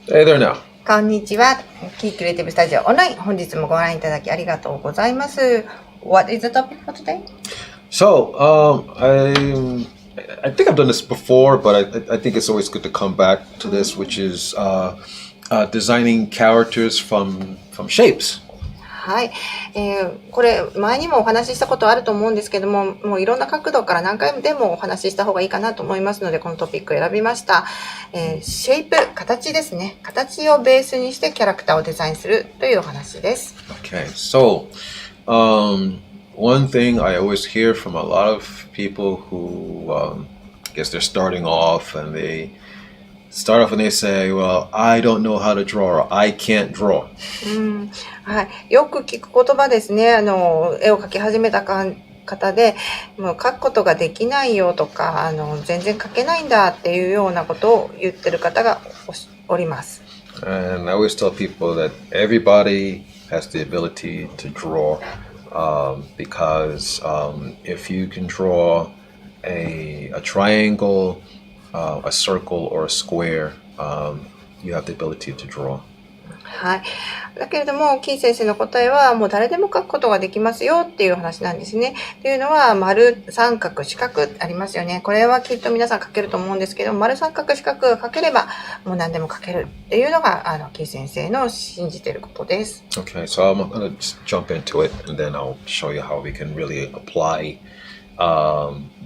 Hey there now. こんにちは。キークリエイティブスタジオオンライン。本日もご覧いただきありがとうございます。What is the topic for today? So, I think I've done this before, but I think it's always good to come back to this, which is designing characters from shapes. はい、これ前にもお話ししたことあると思うんですけども、もういろんな角度から何回でもお話しした方がいいかなと思いますので、このトピックを選びました。シェイプ、形ですね。形をベースにしてキャラクターをデザインするというお話です。Okay, so one thing I always hear from a lot of people who I guess they're starting off and they say, well, I don't know how to draw or I can't draw. はい、よく聞く言葉ですね。絵を描き始めた方で、もう描くことができないよとか、全然描けないんだっていうようなことを言ってる方がおります。And I always tell people that everybody has the ability to draw because if you can draw a triangle, a circle or a square, you have the ability to draw. はい。だけれども、キー先生の答えはもう誰でも書くことができますよっていう話なんですね。っていうのは、丸、三角、四角ありますよね。これはきっと皆さん書けると思うんですけど、丸、三角、四角が書ければもう何でも書けるっていうのが、キー先生の信じていることです。Okay, so I'm going to just jump into it and then I'll show you how we can really apply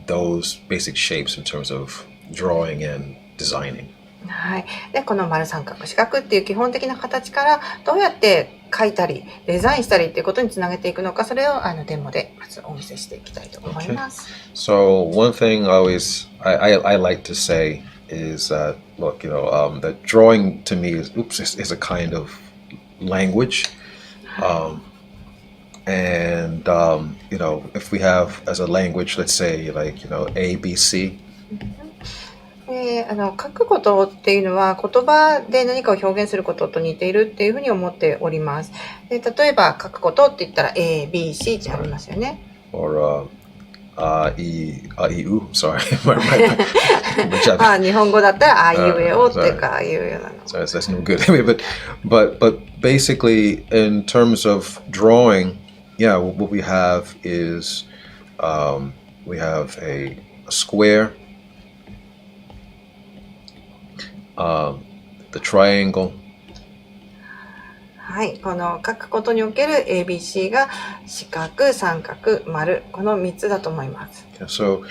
those basic shapes in terms of drawing and designing. はい。で、この丸三角四角っていう基本的な形からどうやって描いたりデザインしたりっていうことにつなげていくのか、それをデモでまずお見せしていきたいと思います。Okay. So one thing I like to say is that look, that drawing to me is a kind of language. And if we have as a language, let's say A, B, C. 書くことっていうのは言葉で何かを表現することと似ているっていうふうに思っております。で、例えば書くことって言ったら A, B, C ってありますよね。Or I-U, sorry. 日本語だったらあいうえおってかいうようなの。Sorry, that's no good. but basically in terms of drawing, yeah, what we have is we have a square, the triangle. はい、この書くことにおける ABC が四角、三角、丸、この3つだと思います。So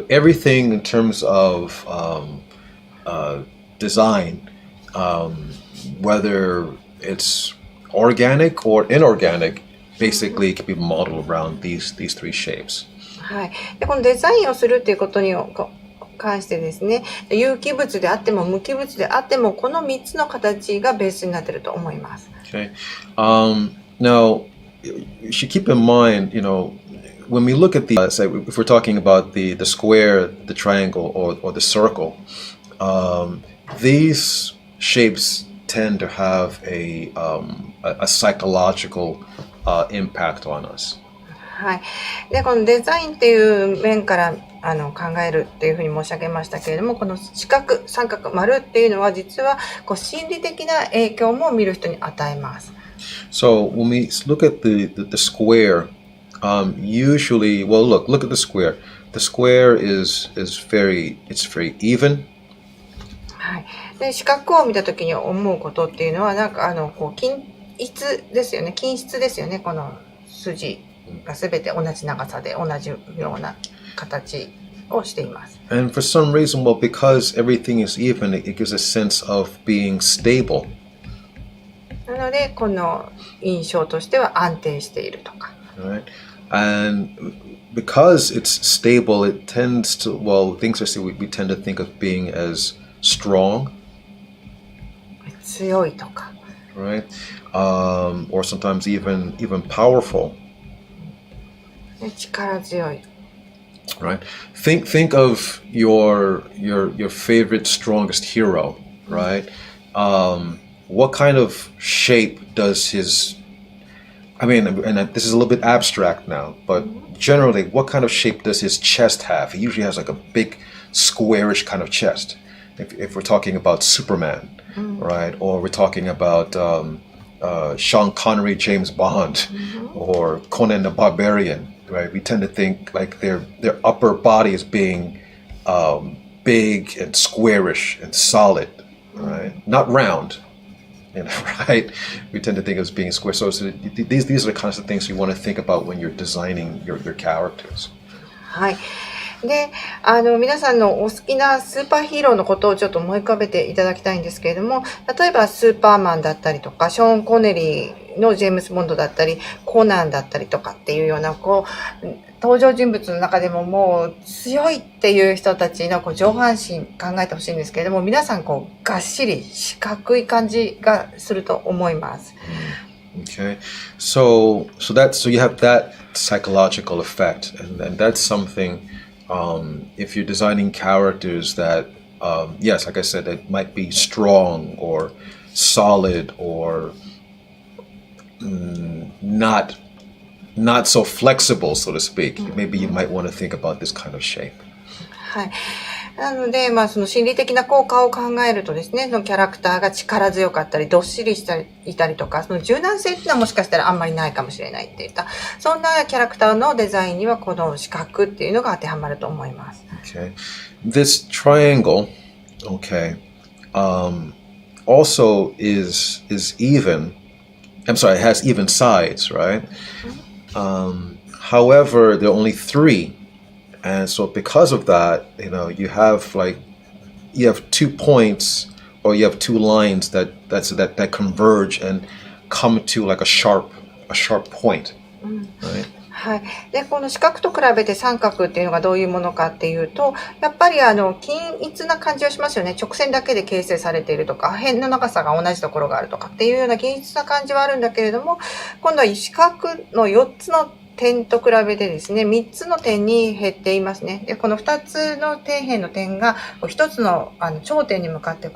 everything in terms of design, whether it's organic or inorganic, basically can be modeled around these three shapes. はい。で、このデザインをするっていうことに関してですね、有機物であっても無機物であってもこの3つの形がベースになっていると思います。Okay. Now, you should keep in mind, when we look at say, if we're talking about the square, the triangle, or the circle, these shapes tend to have a psychological impact on us. はい。で、このデザインっていう面から考えるっていうふうに申し上げましたけれども、この四角、三角、丸っていうのは実は心理的な影響も見る人に与えます。So when we look at the square, usually, well, look at the square. The square is very even. はい。で、四角を見たときに思うことっていうのはなんか均一ですよね。均質ですよね。この筋がすべて同じ長さで同じような形をしています。And for some reason, well, because everything is even, it gives a sense of being stable. なので、この印象としては安定しているとか。Right? And because it's stable, it tends to, well, things are we tend to think of being as strong. 強いとか。Right? Or sometimes even powerful. 力強い。Right? Think of your favorite strongest hero, right? What kind of shape does his and this is a little bit abstract now, but generally, what kind of shape does his chest have? He usually has like a big squarish kind of chest. If we're talking about Superman, right? Or we're talking about Sean Connery, James Bond, or Conan the Barbarian, right? We tend to think like their upper body is being big and squarish and solid, right? Not round, right? We tend to think of as being square. So these are the kinds of things you want to think about when you're designing your characters. はい。で、皆さんのお好きなスーパーヒーローのことをちょっと思い浮かべていただきたいんですけれども、例えばスーパーマンだったりとか、ショーン・コネリーのジェームス・ボンドだったり、コナンだったりとかっていうような、登場人物の中でももう強いっていう人たちの上半身考えてほしいんですけれども、皆さんがっしり四角い感じがすると思います。Okay, so you have that psychological effect, and that's something. If you're designing characters that, yes, like I said, that might be strong or solid or not so flexible, so to speak, maybe you might want to think about this kind of shape. はい。なので、その心理的な効果を考えるとですね、そのキャラクターが力強かったり、どっしりいたりとか、その柔軟性っていうのはもしかしたらあんまりないかもしれないっていった、そんなキャラクターのデザインにはこの四角っていうのが当てはまると思います。Okay. This triangle, okay, also is even, I'm sorry, it has even sides, right? However, there are only 3. And so because of that, you have 2 points or you have 2 lines that converge and come to like a sharp point, right? はい。で、この四角と比べて三角っていうのがどういうものかっていうと、やっぱり均一な感じはしますよね。直線だけで形成されているとか、辺の長さが同じところがあるとかっていうような均一な感じはあるんだけれども、今度は四角の4つの点と比べてですね、3つの点に減っていますね。で、この2つの底辺の点が1つの頂点に向かって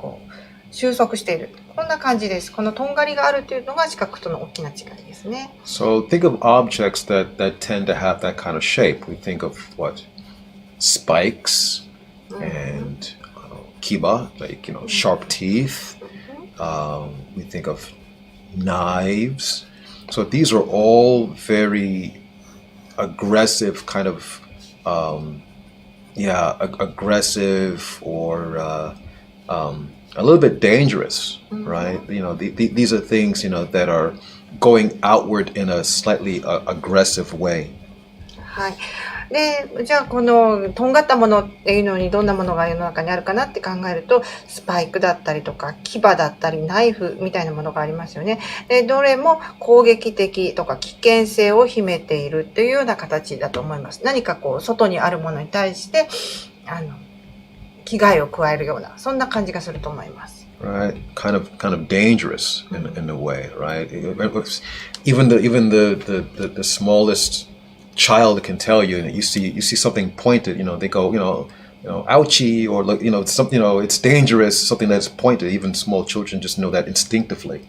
収束している。こんな感じです。このとんがりがあるというのが四角との大きな違いですね。So think of objects that tend to have that kind of shape. We think of what? Spikes and kiba, like, sharp teeth. We think of knives. So these are all very aggressive kind of aggressive or a little bit dangerous, right? These are things that are going outward in a slightly aggressive way. はい。で、じゃあこのとんがったものっていうのにどんなものが世の中にあるかなって考えると、スパイクだったりとか牙だったりナイフみたいなものがありますよね。で、どれも攻撃的とか危険性を秘めているというような形だと思います。何か外にあるものに対して危害を加えるようなそんな感じがすると思います。Right, kind of dangerous in a way, right? Even the smallest child can tell you. You see something pointed, they go, ouchie, or something, it's dangerous. Something that's pointed. Even small children just know that instinctively.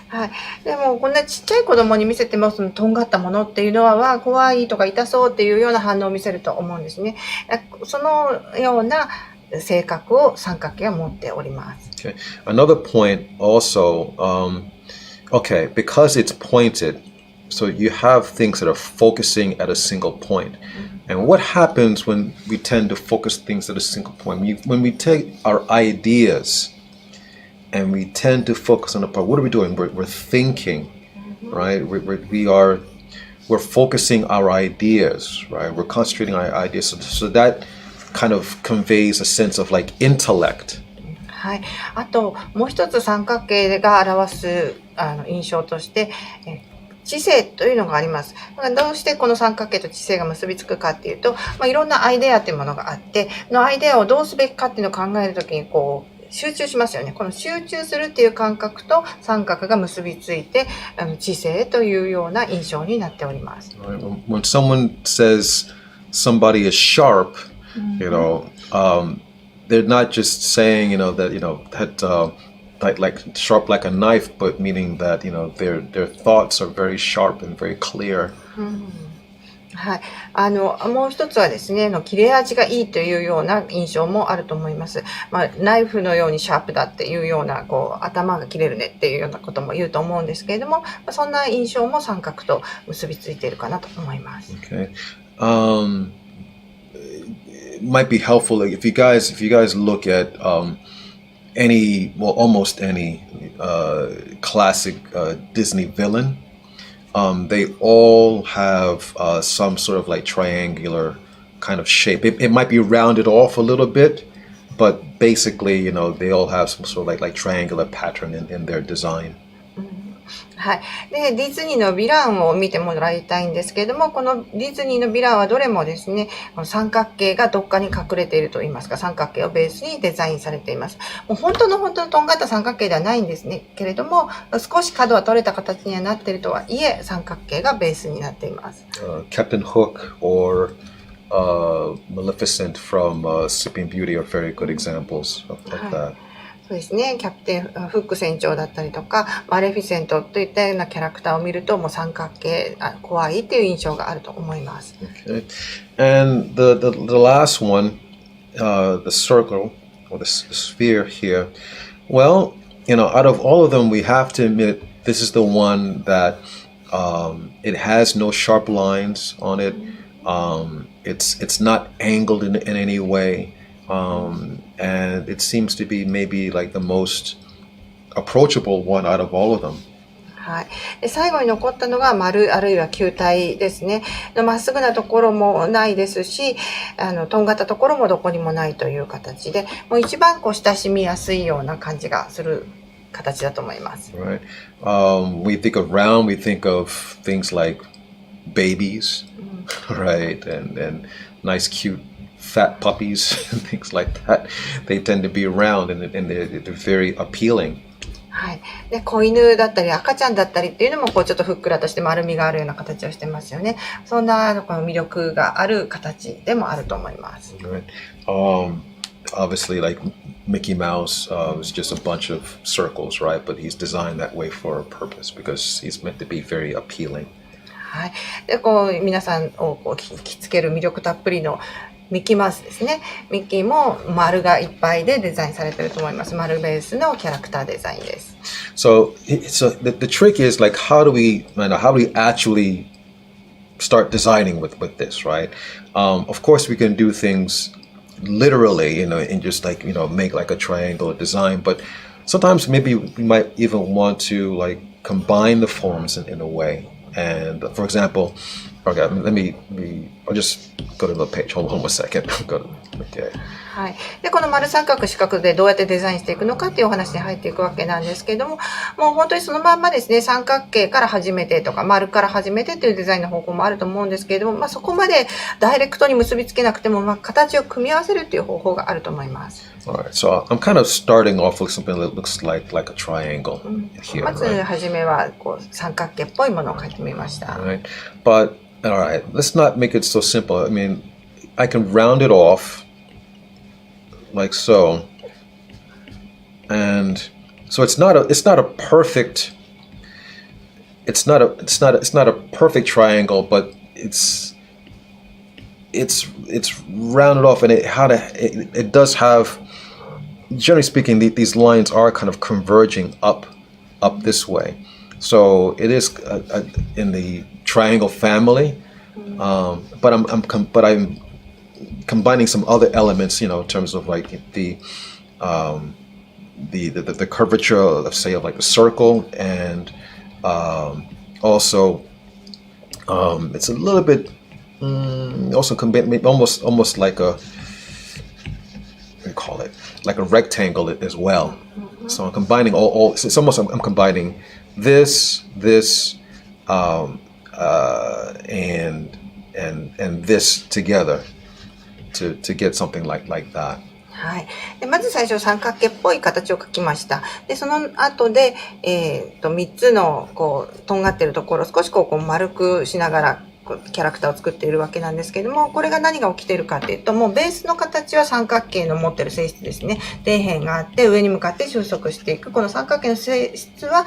はい。でもこんなちっちゃい子供に見せてもそのとんがったものっていうのは怖いとか痛そうっていうような反応を見せると思うんですね。そのような性格を三角形は持っております。Okay. Another point also, because it's pointed, so you have things that are focusing at a single point. And what happens when we tend to focus things at a single point? When we take our ideas and we tend to focus on a part, what are we doing? We're thinking, right? We're focusing our ideas, right? We're concentrating on our ideas. So that kind of conveys a sense of like intellect. はい。あともう一つ三角形が表す印象として、知性というのがあります。だからどうしてこの三角形と知性が結びつくかっていうと、いろんなアイデアっていうものがあって、そのアイデアをどうすべきかっていうのを考えるときに集中しますよね。この集中するっていう感覚と三角が結びついて、知性というような印象になっております。When someone says somebody is sharp, they're not just saying, that like sharp like a knife, but meaning that, their thoughts are very sharp and very clear. はい。もう一つはですね、切れ味がいいというような印象もあると思います。ナイフのようにシャープだっていうような、頭が切れるねっていうようなことも言うと思うんですけれども、そんな印象も三角と結びついているかなと思います。Okay. It might be helpful if you guys look at almost any classic Disney villain. They all have some sort of like triangular kind of shape. It might be rounded off a little bit, but basically, they all have some sort of like triangular pattern in their design. はい。で、ディズニーのヴィランを見てもらいたいんですけれども、このディズニーのヴィランはどれもですね、三角形がどっかに隠れていると言いますか、三角形をベースにデザインされています。もう本当のとんがった三角形ではないんですね。けれども、少し角は取れた形にはなっているとはいえ、三角形がベースになっています。Captain Hook or Maleficent from Sleeping Beauty are very good examples of that. そうですね。キャプテンフック船長だったりとか、マレフィセントといったようなキャラクターを見ると、もう三角形、怖いっていう印象があると思います。Okay. And the last one, the circle or the sphere here. Well, out of all of them, we have to admit this is the one that it has no sharp lines on it. It's not angled in any way. And it seems to be maybe like the most approachable one out of all of them. はい。で、最後に残ったのが丸あるいは球体ですね。まっすぐなところもないですし、とんがったところもどこにもないという形で、もう一番親しみやすいような感じがする形だと思います。Right. We think of round, we think of things like babies, right? And nice, cute fat puppies and things like that. They tend to be round and they're very appealing. はい。で、子犬だったり赤ちゃんだったりっていうのもちょっとふっくらとして丸みがあるような形をしてますよね。そんなこの魅力がある形でもあると思います。Right. Obviously, like Mickey Mouse is just a bunch of circles, right? But he's designed that way for a purpose because he's meant to be very appealing. はい。で、皆さんを引きつける魅力たっぷりのミッキーマウスですね。ミッキーも丸がいっぱいでデザインされていると思います。丸ベースのキャラクターデザインです。So the trick is like how do we actually start designing with this, right? Of course we can do things literally, and just like, make like a triangle design, but sometimes maybe we might even want to like combine the forms in a way. And for example, okay, I'll just go to the page. Hold on one second. Okay. はい。で、この丸三角四角でどうやってデザインしていくのかっていうお話に入っていくわけなんですけども、もう本当にそのまんまですね、三角形から始めてとか、丸から始めてっていうデザインの方向もあると思うんですけれども、そこまでダイレクトに結びつけなくても、形を組み合わせるっていう方法があると思います。Alright, so I'm kind of starting off with something that looks like a triangle here. まず初めは三角形っぽいものを描いてみました。Right? But alright, let's not make it so simple. I mean, I can round it off like so, and so it's not a perfect triangle, but it's rounded off, and it does have, generally speaking, these lines are kind of converging up this way. So it is in the triangle family, but I'm combining some other elements, in terms of like the curvature of, say, of like a circle, and also it's a little bit also almost like a, what do you call it, like a rectangle as well. So I'm combining all it's almost I'm combining this and this together to get something like that. はい。で、まず最初三角形っぽい形を描きました。で、その後で、3つのとんがってるところを少し丸くしながらキャラクターを作っているわけなんですけども、これが何が起きているかっていうと、もうベースの形は三角形の持ってる性質ですね。底辺があって上に向かって収束していく。この三角形の性質は、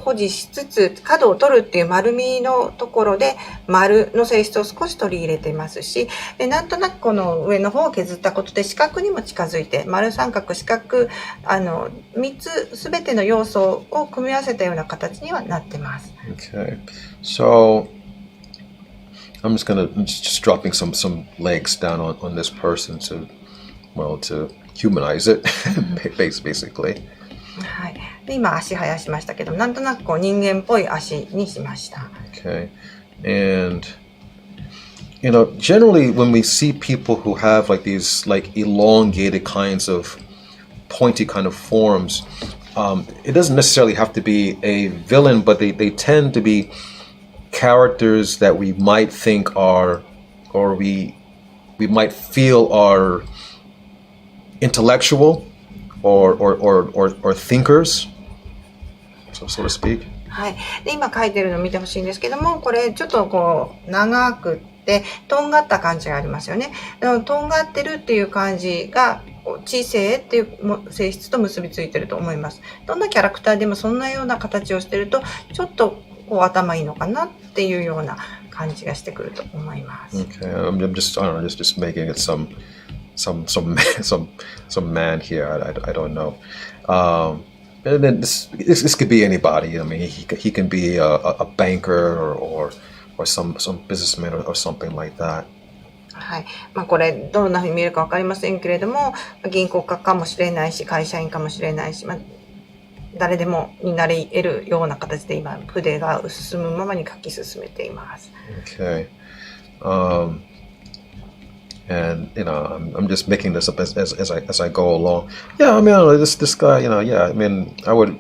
保持しつつ角を取るっていう丸みのところで丸の性質を少し取り入れていますし、でなんとなくこの上の方を削ったことで四角にも近づいて、丸三角四角3つ全ての要素を組み合わせたような形にはなってます。Okay, so I'm just dropping some legs down on this person to humanize it, basically. はい。で今足生やしましたけど、なんとなくこう人間っぽい足にしました。Okay, and generally when we see people who have like these like elongated kinds of pointy kind of forms, it doesn't necessarily have to be a villain, but they tend to be characters that we might think are, or we might feel are intellectual or thinkers, so to speak. はい。で今書いてるのを見てほしいんですけども、これちょっとこう長くってとんがった感じがありますよね。とんがってるっていう感じが知性っていう性質と結びついてると思います。どんなキャラクターでもそんなような形をしてるとちょっとこう頭いいのかなっていうような感じがしてくると思います。Okay, I'm just I don't know, just making it some man here. I don't know. And then this could be anybody. I mean, he can be a banker or some businessman or something like that. はい。これどんな風に見えるかわかりませんけれども、銀行家かもしれないし、会社員かもしれないし、誰でもになり得るような形で今筆が進むままに書き進めています。Okay. And I'm just making this up as I go along. Yeah, I mean, this guy, yeah, I mean, I would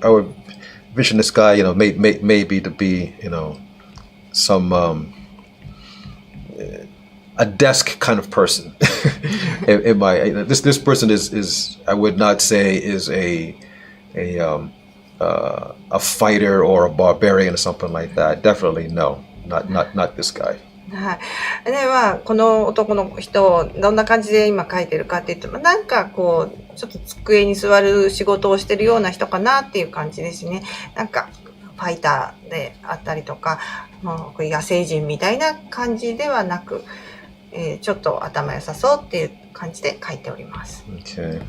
vision this guy, maybe to be, some a desk kind of person. This person is I would not say is a fighter or a barbarian or something like that. Definitely no, not this guy. はい。でこの男の人をどんな感じで今描いてるかって言っても、なんかこうちょっと机に座る仕事をしてるような人かなっていう感じですね。なんかファイターであったりとか、もう野生人みたいな感じではなく、ちょっと頭良さそうっていう感じで描いております。Okay.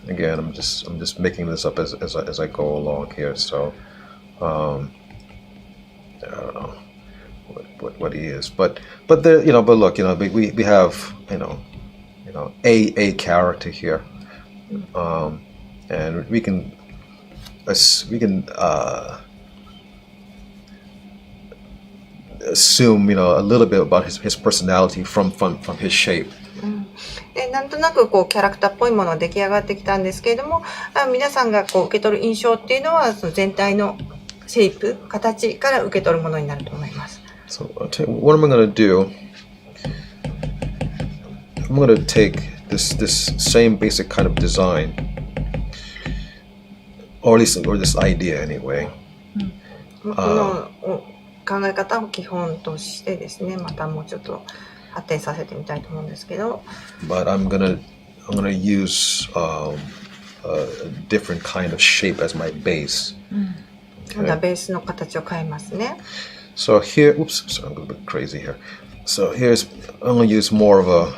Again, I'm just making this up as I go along here. So, I don't know what he is, but there, but look, we have a character here, and we can assume a little bit about his personality from his shape. でなんとなくこうキャラクターっぽいものが出来上がってきたんですけれども、皆さんがこう受け取る印象っていうのはその全体のシェイプ、形から受け取るものになると思います。So what am I going to do? I'm going to take this same basic kind of design, or this idea anyway. この考え方を基本としてですね、またもうちょっと発展させてみたいと思うんですけど。But I'm gonna use a different kind of shape as my base. 今度はベースの形を変えますね。So here, oops, sorry, I'm a bit crazy here. So I'm gonna use more of a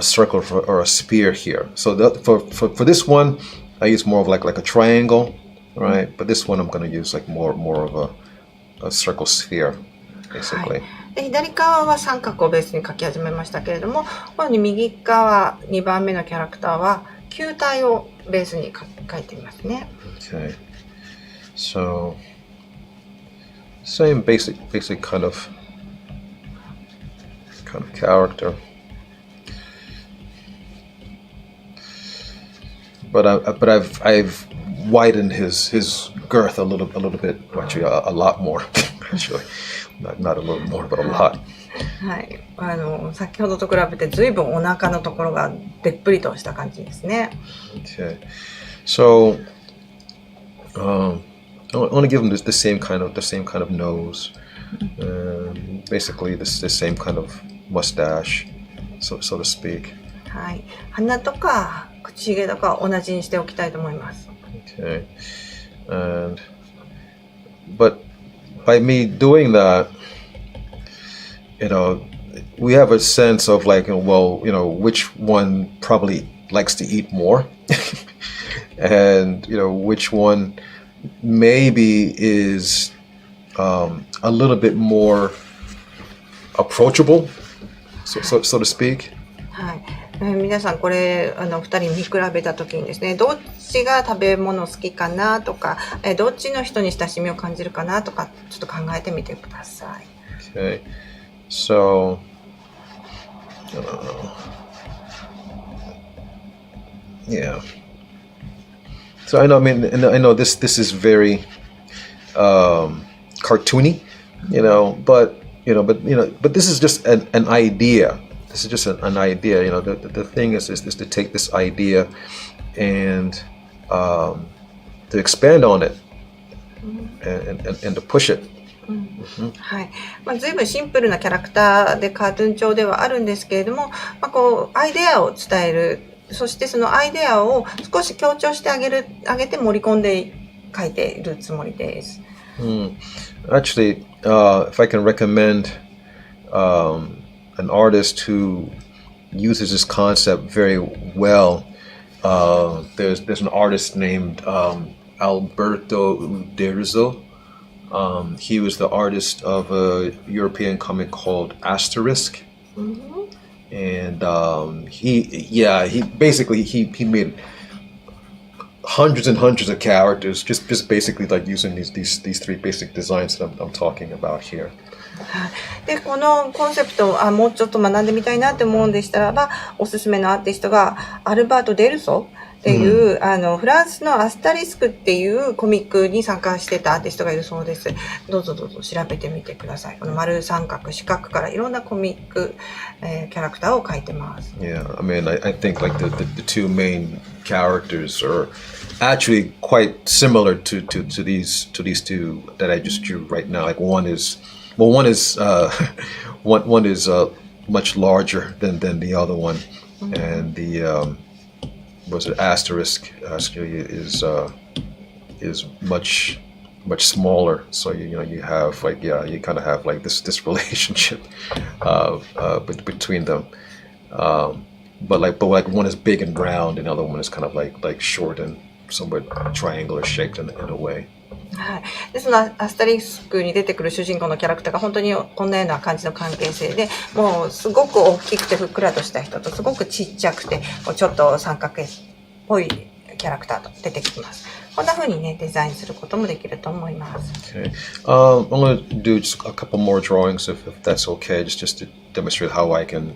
circle or a spear here. So for this one, I use more of like a triangle, right? But this one I'm gonna use like more of a circle sphere, basically. で左側は三角をベースに描き始めましたけれども、この右側2番目のキャラクターは球体をベースに描いてみますね。Okay. So same basic kind of character, but I've widened his girth a little bit, actually a lot more. Actually, not a little more, but a lot. はい、先ほどと比べてずいぶんお腹のところがでっぷりとした感じですね。Okay, so I want to give him the same kind of nose, Basically the same kind of mustache, so to speak. はい。鼻とか口ひげとか同じにしておきたいと思います。Okay. But by me doing that, we have a sense of like, which one probably likes to eat more, and which one maybe is a little bit more approachable, so to speak. はい。皆さんこれ2人見比べた時にですね、どっちが食べ物好きかなとか、どっちの人に親しみを感じるかなとか、ちょっと考えてみてください。Okay, so yeah. So I know this is very cartoony, but this is just an idea. This is just an idea. The thing is to take this idea and to expand on it and to push it. はい。随分シンプルなキャラクターでカートゥーン調ではあるんですけれども、こうアイデアを伝える、そしてそのアイデアを少し強調してあげて盛り込んで書いているつもりです。Actually, if I can recommend an artist who uses this concept very well, there's an artist named Alberto Uderzo. He was the artist of a European comic called Asterisk, and he basically made hundreds and hundreds of characters, just basically like using these three basic designs that I'm talking about here. でこのコンセプトをもうちょっと学んでみたいなって思うんでしたらば、おすすめのアーティストがアルバート・デルソっていう、フランスのアスタリスクっていうコミックに参加してたアーティストがいるそうです。どうぞ調べてみてください。この丸三角四角からいろんなコミック、キャラクターを描いてます。Yeah, I mean, I think like the two main characters are actually quite similar to these two that I just drew right now. Like one is much larger than the other one, and the asterisk is much smaller. So you have like you kind of have like this relationship between them. But one is big and round, and the other one is kind of like short and somewhat triangular shaped in a way. はい。で、そのアスタリスクに出てくる主人公のキャラクターが本当にこんなような感じの関係性で、もうすごく大きくてふっくらとした人とすごくちっちゃくてちょっと三角形っぽいキャラクターと出てきます。こんな風にねデザインすることもできると思います。Okay. I'm going to do just a couple more drawings if that's okay, just to demonstrate how we can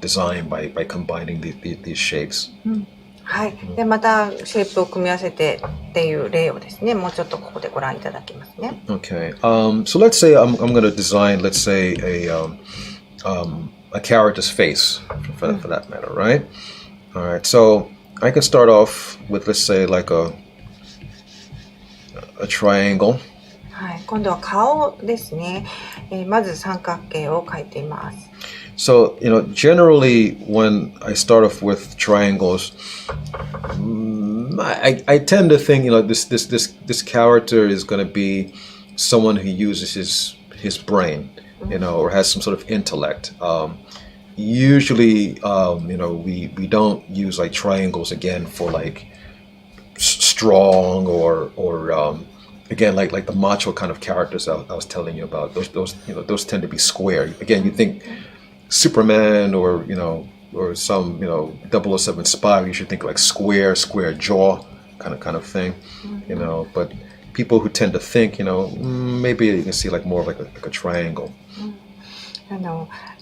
design by combining these shapes. はい。で、またシェイプを組み合わせてっていう例をですね、もうちょっとここでご覧いただきますね。Okay. So let's say I'm going to design, let's say a character's face for that matter, right? All right. So I can start off with, let's say, like a triangle. はい。今度は顔ですね。まず三角形を描いています。So, generally when I start off with triangles, I tend to think, this character is going to be someone who uses his brain, or has some sort of intellect. Usually, we don't use like triangles again for like strong or again like the macho kind of characters I was telling you about. Those tend to be square. Again, you think Superman or some 007 spy, you should think like square jaw kind of thing, but people who tend to think, maybe you can see like more of like a triangle.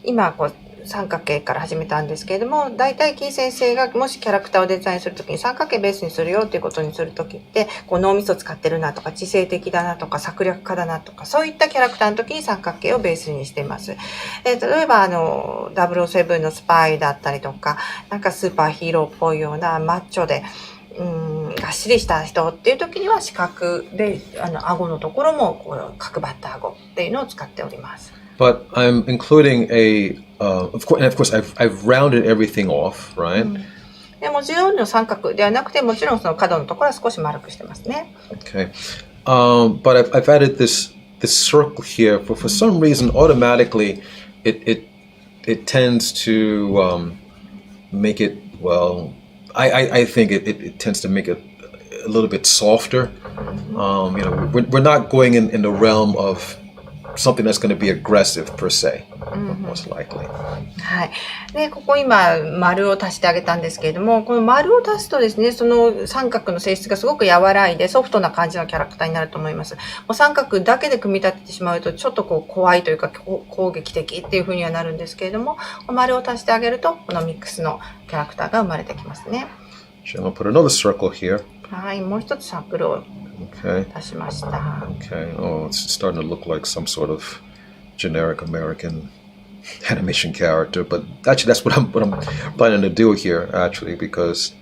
今三角形から始めたんですけれども、大体キー先生がもしキャラクターをデザインするときに三角形ベースにするよっていうことにするときって脳みそ使ってるなとか知性的だなとか策略家だなとかそういったキャラクターのときに三角形をベースにしています。例えば007のスパイだったりとかなんかスーパーヒーローっぽいようなマッチョでがっしりした人っていう時には四角で顎のところもこう角張った顎っていうのを使っております。But I'm including of course, I've rounded everything off, right? でもちろんの三角ではなくて、もちろんその角のところは少し丸くしてますね。Okay, but I've added this circle here for some reason automatically it tends to make it I think it tends to make it a little bit softer. We're not going in the realm of something that's going to be aggressive per se, most likely. はい。で、ここ今丸を足してあげたんですけれども、この丸を足すとですね、その三角の性質がすごく和らいでソフトな感じのキャラクターになると思います。もう三角だけで組み立ててしまうとちょっとこう怖いというか攻撃的っていう風にはなるんですけれども、丸を足してあげるとこのミックスのキャラクターが生まれてきますね。I'm going to put another circle here. はい、もう一つサークルを足しました。Okay. Oh, it's starting to look like some sort of generic American animation character, but actually that's what I'm planning to do here actually, because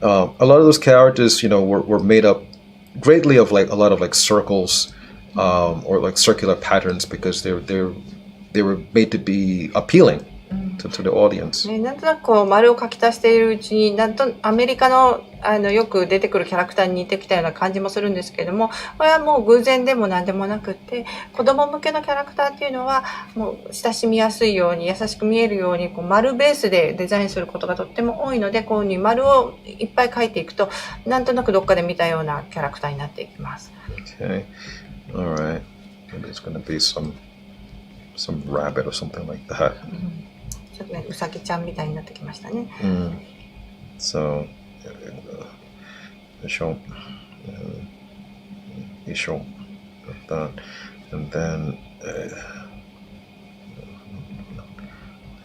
a lot of those characters, were made up greatly of like a lot of like circles or like circular patterns because they were made to be appealing to the audience. なんとなくこう丸を書き足しているうちにアメリカのよく出てくるキャラクターに似てきたような感じもするんですけれども、これはもう偶然でも何でもなくって子供向けのキャラクターっていうのはもう親しみやすいように優しく見えるようにこう丸ベースでデザインすることがとっても多いので、こういうふうに丸をいっぱい書いていくとなんとなくどっかで見たようなキャラクターになっていきます。Okay, all right. Maybe it's going to be some rabbit or something like that. ちょっとね、うさぎちゃんみたいになってきましたね。So, show, like that, and then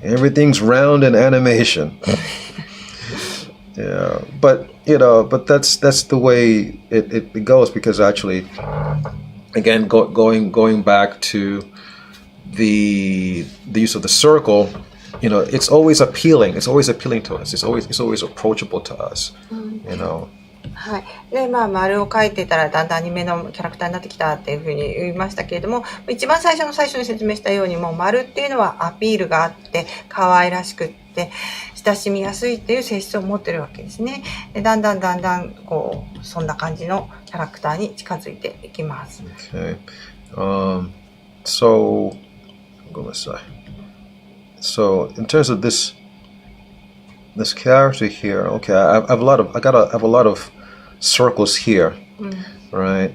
everything's round in animation. Yeah, but that's the way it goes, because actually, again, going back to the use of the circle. It's always appealing. It's always appealing to us. It's always approachable to us. はい。で、丸を描いてたらだんだんアニメのキャラクターになってきたっていうふうに言いましたけれども、一番最初に説明したように、もう丸っていうのはアピールがあって可愛らしくって親しみやすいっていう性質を持ってるわけですね。で、だんだんこうそんな感じのキャラクターに近づいていきます。Okay. So, go aside. So in terms of this character here, okay, I have a lot of circles here, right?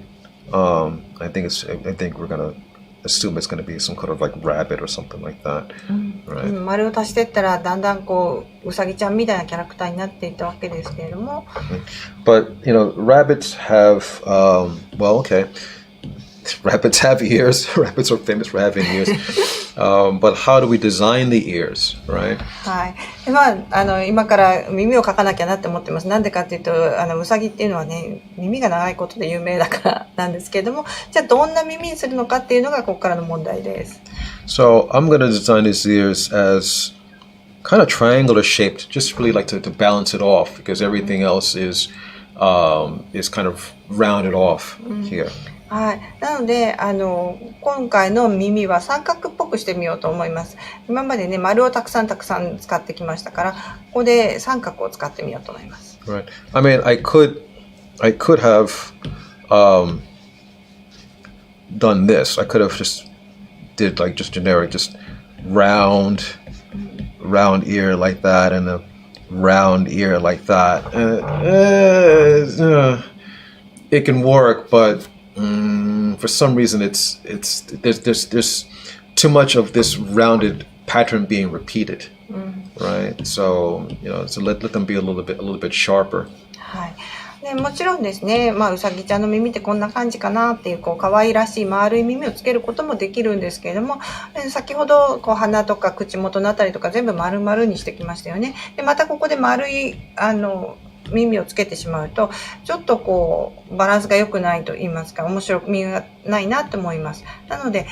I think we're gonna assume it's gonna be some kind of like rabbit or something like that, right? 丸を足していったらだんだんこううさぎちゃんみたいなキャラクターになっていったわけですけれども。But rabbits have okay. Rabbits have ears. Rabbits are famous for having ears. But how do we design the ears, right? はい。で今から耳を描かなきゃなって思ってます。なんでかっていうと、ウサギっていうのはね、耳が長いことで有名だからなんですけれども、じゃあどんな耳にするのかっていうのがここからの問題です。So I'm going to design his ears as kind of triangular shaped, just really like to balance it off, because everything else is kind of rounded off here. はい。なので、今回の耳は三角っぽくしてみようと思います。今までね、丸をたくさん使ってきましたから、ここで三角を使ってみようと思います。Right. I mean, I could have done this. I could have just did like just generic, just round ear like that, and a round ear like that. It can work, but for some reason there's too much of this rounded pattern being repeated, right? So let them be a little bit sharper. はい。でもちろんですね、うさぎちゃんの耳ってこんな感じかなっていう可愛らしい丸い耳をつけることもできるんですけれども、先ほど鼻とか口元のあたりとか全部丸々にしてきましたよね。でまたここで丸い耳をつけてしまうとちょっとバランスが良くないと言いますか、面白みがないなと思います。なので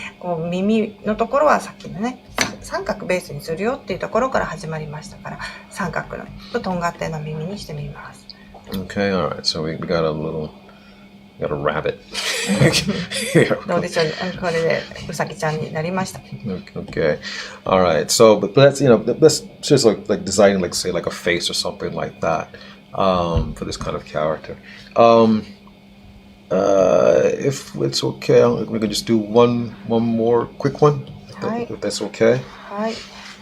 耳のところはさっきのね三角ベースにするよっていうところから始まりましたから、三角のとんがったような耳にしてみます。Okay, all right. So we got a rabbit. どうでしょう。これでうさぎちゃんになりました。Okay, all right. So, but let's let's just like designing say like a face or something like that for this kind of character. If it's okay, we can just do one more quick one. If that's okay. はい。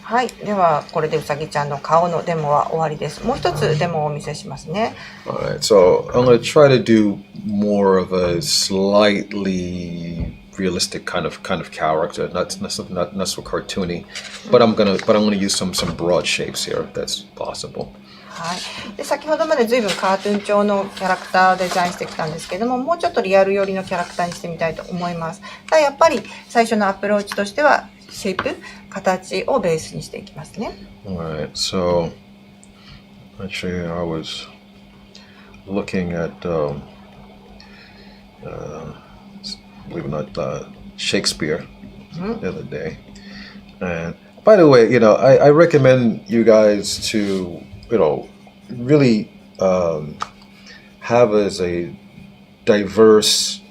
はい。では、これでうさぎちゃんの顔のデモは終わりです。もう一つデモをお見せしますね。Alright, so I'm going to try to do more of a slightly realistic kind of character, not so cartoony, but I'm gonna use some broad shapes here if that's possible. はい、で先ほどまで随分カートゥーン調のキャラクターをデザインしてきたんですけども、もうちょっとリアル寄りのキャラクターにしてみたいと思います。ただやっぱり最初のアプローチとしてはシェイプ、形をベースにしていきますね。Alright, so actually I was looking at believe it or not Shakespeare the other day, and by the way, I recommend you guys to really have as a diverse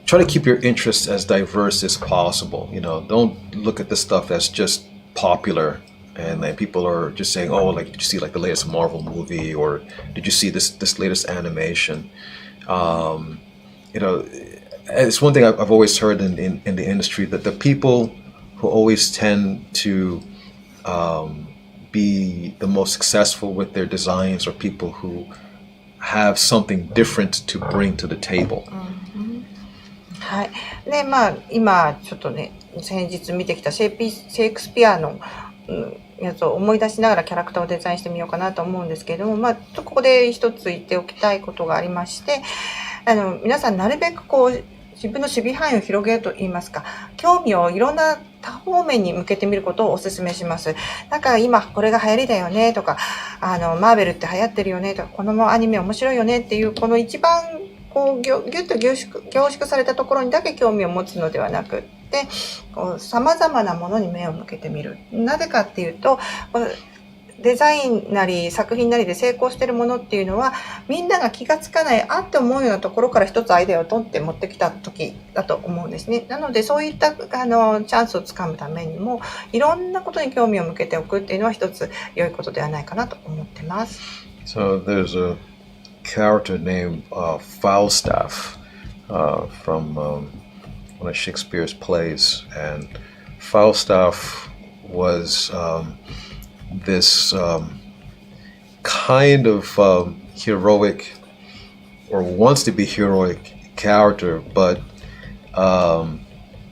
try to keep your interests as diverse as possible. Don't look at the stuff that's just popular and then people are just saying, oh, like, did you see like the latest Marvel movie, or did you see this latest animation? It's one thing I've always heard in the industry, that the people who always tend to be the most successful with their designs are people who have something different to bring to the table. はい。で、今ちょっとね、先日見てきたシェイクスピアのやつを思い出しながらキャラクターをデザインしてみようかなと思うんですけれども、ここで一つ言っておきたいことがありまして、皆さんなるべく自分の守備範囲を広げると言いますか、興味をいろんな多方面に向けてみることをお勧めします。なんか今これが流行りだよねとか、マーベルって流行ってるよねとか、このアニメ面白いよねっていう、この一番ぎゅっと凝縮されたところにだけ興味を持つのではなくって、様々なものに目を向けてみる。なぜかっていうと、デザインなり作品なりで成功しているものっていうのは、みんなが気がつかないって思うようなところから一つアイデアを取って持ってきた時だと思うんですね。なのでそういったチャンスをつかむためにも、いろんなことに興味を向けておくっていうのは一つ良いことではないかなと思ってます。So there's a character named Falstaff from one of Shakespeare's plays, and Falstaff was this kind of heroic, or wants to be heroic character, but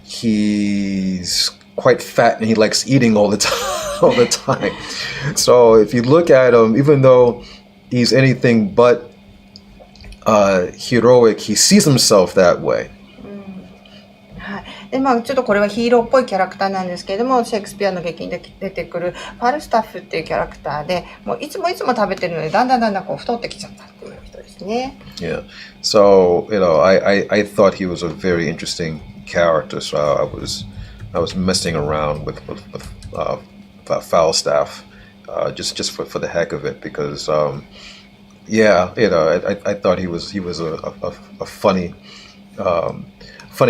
he's quite fat and he likes eating all the time. So if you look at him, even though he's anything but heroic, he sees himself that way. はい。で、ちょっとこれはヒーローっぽいキャラクターなんですけれども、シェイクスピアの劇に出てくるファルスタッフっていうキャラクターで、もういつも食べてるので、だんだん太ってきちゃったっていう人ですね。Yeah. So, I thought he was a very interesting character, so I was messing around with Falstaff just for the heck of it, because I thought he was a funny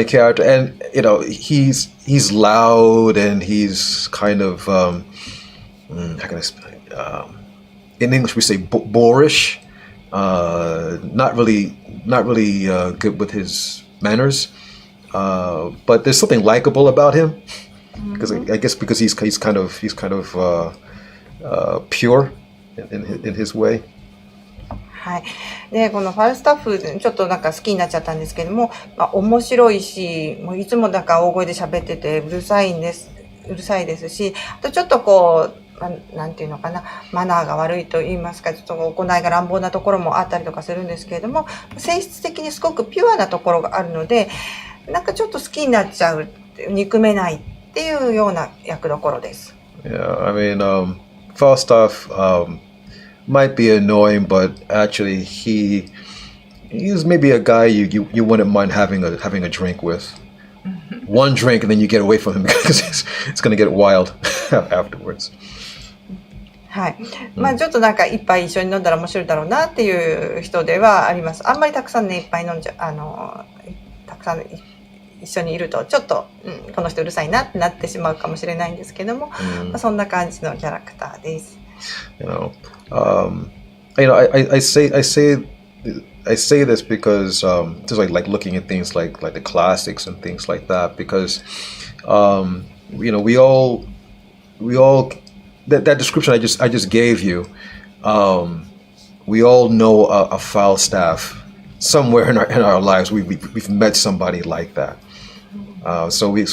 character, and he's loud, and he's kind of how can I explain? In English we say boorish, not really good with his manners, but there's something likable about him, because I guess because he's kind of pure in his way. はい。で、このファルスタッフ、ちょっとなんか好きになっちゃったんですけども、面白いし、もういつもなんか大声で喋っててうるさいですし、あとちょっとなんていうのかな、マナーが悪いと言いますか、ちょっと行いが乱暴なところもあったりとかするんですけれども、性質的にすごくピュアなところがあるので、なんかちょっと好きになっちゃう、憎めないっていうような役どころです。Yeah, I mean, Falstaff might be annoying, but actually he's maybe a guy you wouldn't mind having a drink with. One drink and then you get away from him because it's going to get wild afterwards. はい。まあちょっとなんか一杯一緒に飲んだら面白いだろうなっていう人ではあります。あんまりたくさんね、いっぱい飲んじゃ、たくさん一緒にいるとちょっと、この人うるさいなってなってしまうかもしれないんですけども、そんな感じのキャラクターです。I say this because just like looking at things like the classics and things like that because we all that description I just gave you we all know a Falstaff somewhere in our lives. We've met somebody like that. So we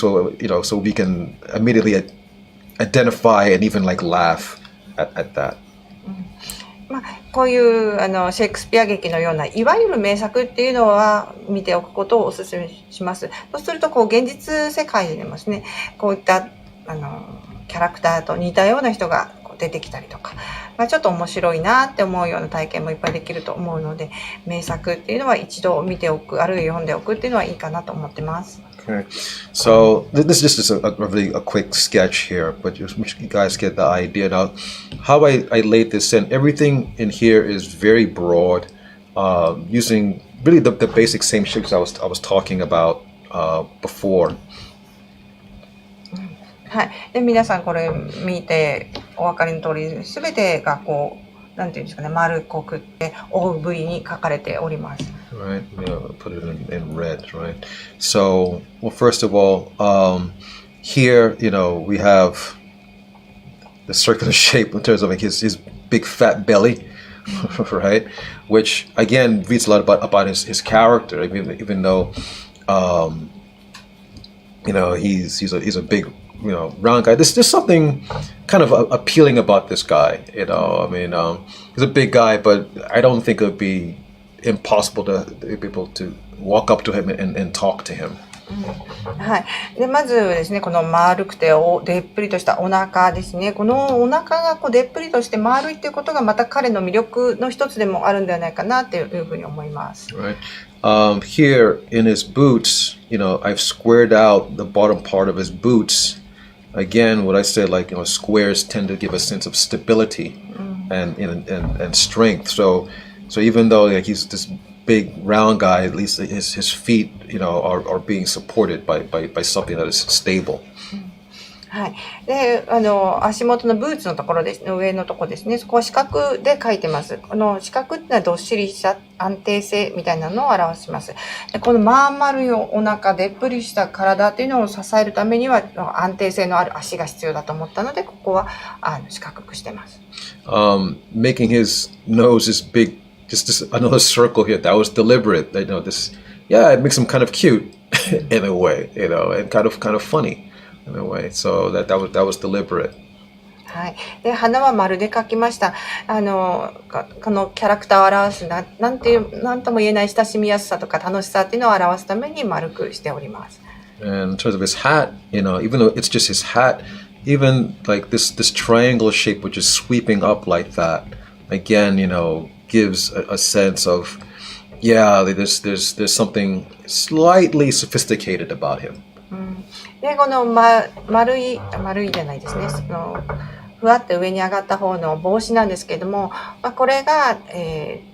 can immediately identify and even like laugh at that. まあ、こういうシェイクスピア劇のようないわゆる名作っていうのは見ておくことをお勧めします。そうすると現実世界でもですね、こういったキャラクターと似たような人が出てきたりとか、ちょっと面白いなって思うような体験もいっぱいできると思うので、名作っていうのは一度見ておく、あるいは読んでおくっていうのはいいかなと思ってます。Okay, so this is just a quick sketch here, but you guys get the idea. Now, how I laid this in, everything in here is very broad, using really the basic same shapes I was talking about before. はい。で、皆さんこれ見てお分かりの通り、すべてがなんていうんですかね、丸くくって覆う部位に書かれております。Right, put it in red, right? So, well, first of all, here, we have the circular shape in terms of like his big fat belly, right? Which again reads a lot about his character, even though, he's a big, round guy. There's something kind of appealing about this guy. He's a big guy, but I don't think it would be impossible to be able to walk up to him and talk to him. はい。で、まずですね、この丸くてでっぷりとしたお腹ですね。このお腹がでっぷりとして丸いっていうことがまた彼の魅力の一つでもあるんではないかなっていうふうに思います。Right. Here in his boots, I've squared out the bottom part of his boots. Again, what I said, like, squares tend to give a sense of stability and strength. So even though like he's this big round guy, at least his feet, are being supported by something that is stable. はい。で、足元のブーツのところですね、上のところですね、そこは四角で書いてます。この四角っていうのはどっしりした安定性みたいなのを表します。で、このまん丸いお腹、でっぷりした体っていうのを支えるためには安定性のある足が必要だと思ったので、ここは四角くしてます。Making his nose is big, just another circle here. That was deliberate. It makes him kind of cute in a way, and kind of funny.In a way, so that was deliberate. はい。で、花は丸で描きました。このキャラクターを表すなんとも言えない親しみやすさとか楽しさっていうのを表すために丸くしております。And in terms of his hat, even though it's just his hat, even like this triangle shape which is sweeping up like that, again, gives a sense of, there's something slightly sophisticated about him.で、この、丸いじゃないですね。ふわって上に上がった方の帽子なんですけれども、これが、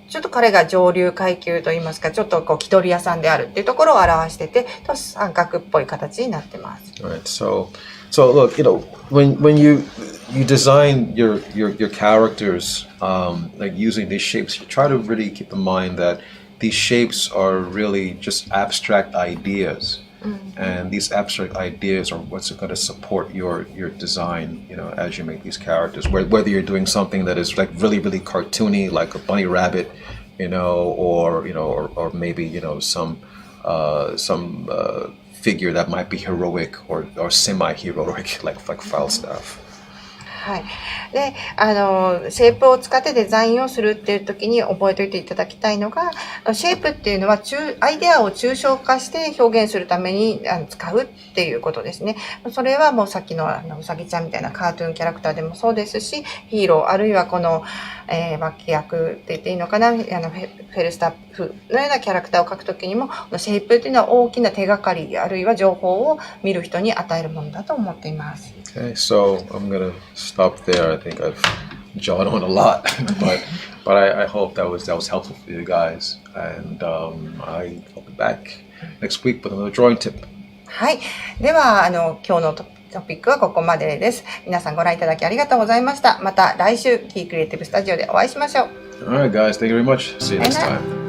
ちょっと彼が上流階級といいますか、ちょっと気取り屋さんであるっていうところを表してて、三角っぽい形になってます。Right. So look, when you design your characters, like using these shapes, you try to really keep in mind that these shapes are really just abstract ideas.And these abstract ideas are what's going to support your design, as you make these characters. Whether you're doing something that is like really, really cartoony, like a bunny rabbit, or maybe some figure that might be heroic or semi-heroic, like Falstaff. はい。で、シェイプを使ってデザインをするっていう時に覚えておいていただきたいのが、シェイプっていうのはアイデアを抽象化して表現するために使うっていうことですね。それはもうさっきのうさぎちゃんみたいなカートゥーンキャラクターでもそうですし、ヒーロー、あるいはこの、脇役って言っていいのかな、フェルスタッフのようなキャラクターを描くときにも、シェイプっていうのは大きな手がかり、あるいは情報を見る人に与えるものだと思っています。Okay, so I'm gonna stop there. I think jawed on a lot, but I hope that was helpful for you guys. And I'll be back next week with another drawing tip. はい。では、今日のトピックはここまでです。皆さんご覧いただきありがとうございました。また来週、キークリエイティブスタジオでお会いしましょう。All right, guys. Thank you very much. See you next time.